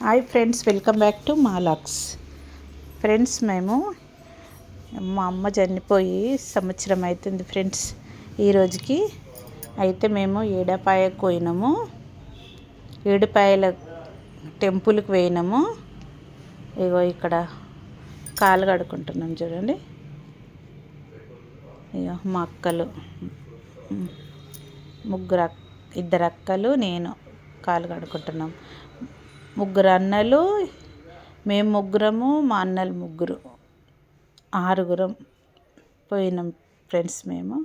Hi friends, welcome back to మా logs. Friends, మేము మా అమ్మ చనిపోయి సంవత్సరం అవుతుంది ఫ్రెండ్స్. ఈరోజుకి అయితే మేము ఏడపాయకు పోయినాము, ఏడుపాయల టెంపుల్కి పోయినాము. ఇగో ఇక్కడ కాలు కడుక్కుంటున్నాం చూడండి. ఇగో మా అక్కలు ఇద్దరు అక్కలు, నేను కాలు కడుక్కుంటున్నాం. ముగ్గురు అన్నలు, మేము ముగ్గురము, మా అన్నలు ముగ్గురు, ఆరుగురం పోయినాం ఫ్రెండ్స్. మేము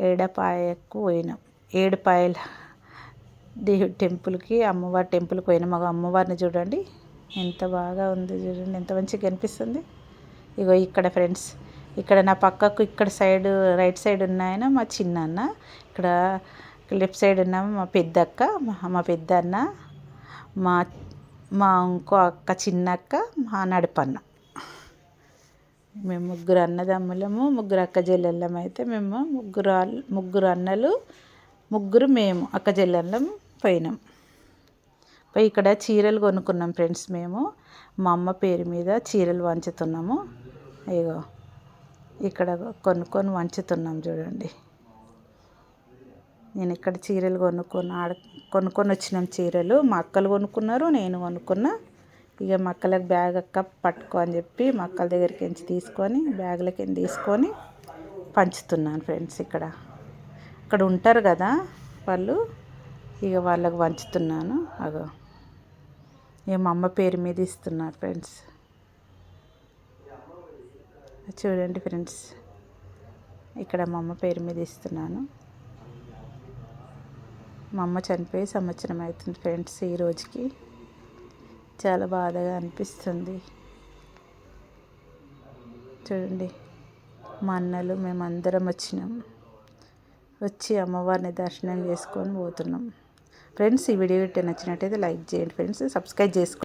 ఏడపాయకు పోయినాం, ఏడుపాయల దేవుడి టెంపుల్కి, అమ్మవారి టెంపుల్కి పోయినాం. మాకు అమ్మవారిని చూడండి ఎంత బాగా ఉంది, చూడండి ఎంత మంచిగా కనిపిస్తుంది. ఇగో ఇక్కడ ఫ్రెండ్స్, ఇక్కడ నా పక్కకు ఇక్కడ సైడ్ రైట్ సైడ్ ఉన్నాయన మా చిన్న అన్న, ఇక్కడ లెఫ్ట్ సైడ్ ఉన్నాము మా పెద్దక్క, మా పెద్ద అన్న, మా మా ఇంకో అక్క చిన్న అక్క, మా నడుపన్న. మేము ముగ్గురు అన్నదమ్ములము, ముగ్గురు అక్క చెల్లెళ్ళం. అయితే మేము ముగ్గురు అన్నలు, ముగ్గురు మేము అక్క చెల్లెళ్ళం పోయినాం. పోయి ఇక్కడ చీరలు కొనుక్కున్నాం ఫ్రెండ్స్. మేము మా అమ్మ పేరు మీద చీరలు వంచుతున్నాము. ఇగో ఇక్కడ వంచుతున్నాం చూడండి. నేను ఇక్కడ చీరలు కొనుక్కొని వచ్చినాం. చీరలు మా అక్కలు కొనుక్కున్నారు, నేను కొనుక్కున్నా. ఇక మా అక్కలకు బ్యాగ్ అక్క పట్టుకో అని చెప్పి మా అక్కల దగ్గరికి నుంచి తీసుకొని బ్యాగులకి తీసుకొని పంచుతున్నాను ఫ్రెండ్స్. ఇక్కడ ఉంటారు కదా వాళ్ళు, ఇక వాళ్ళకు పంచుతున్నాను. అగో ఇక మా అమ్మ పేరు మీద ఇస్తున్నారు ఫ్రెండ్స్. చూడండి ఫ్రెండ్స్, ఇక్కడ మా అమ్మ పేరు మీద ఇస్తున్నాను. మా అమ్మ చనిపోయి సంవత్సరం అవుతుంది ఫ్రెండ్స్. ఈ రోజుకి చాలా బాధగా అనిపిస్తుంది. చూడండి, మా అన్నలు మేమందరం వచ్చి అమ్మవారిని దర్శనం చేసుకొని పోతున్నాం ఫ్రెండ్స్. ఈ వీడియో నచ్చినట్టయితే లైక్ చేయండి ఫ్రెండ్స్, సబ్స్క్రైబ్ చేసుకోండి.